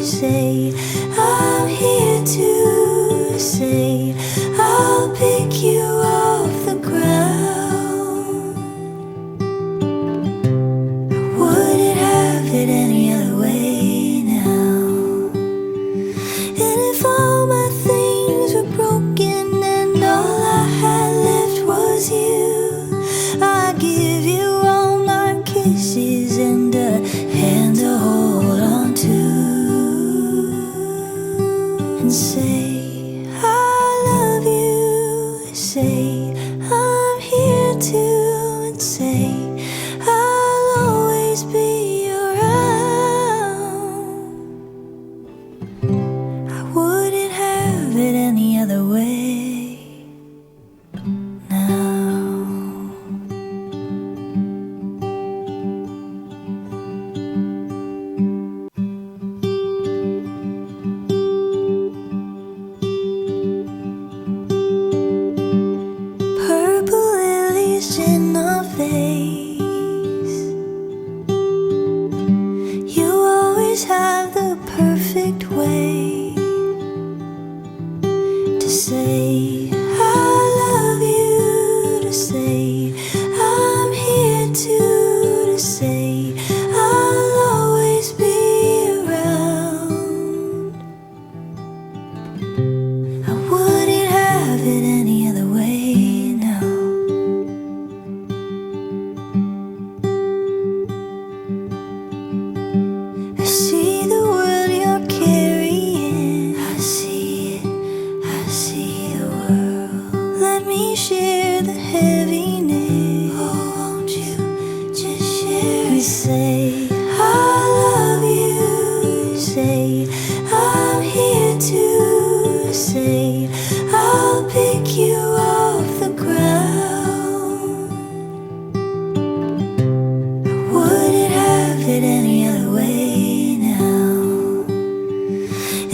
say I'm here to say I'll pick you off the ground. I wouldn't have it any other way now. And if all my things were broken and all I had left was you, I'd give you all my kisses and a hand to hold on to, and say I love you, say I'm here to, and say I'll always be around. I wouldn't have it any other way now. Purple lilies in our vase. You always have the perfect way to say I love you, to say I'm here to say I'll always be around. I wouldn't have it any other way now. I see the world you're carrying. I see it, I see the world. Let me share the heaviness. Oh, won't you just share? You say I love you, you say I'm here to say I'll pick you off the ground. I wouldn't have it any other way now.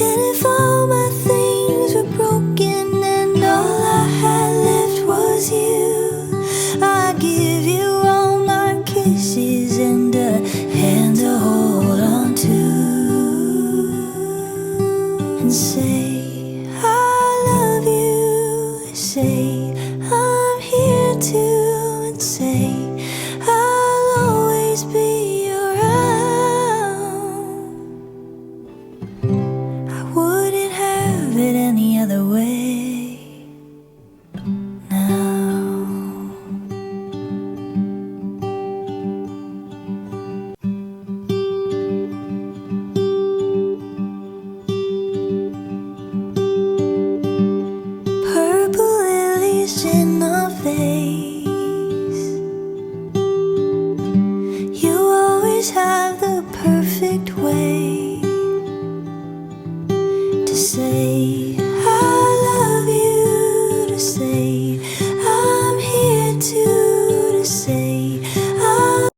And if all my things were broken and all I had left was you, I'd give you all my kisses and a hand to hold on to, and say I love you, say I'm here to, and say I'll always be around. I wouldn't have it any other way now. Purple lilies in our vase. You always have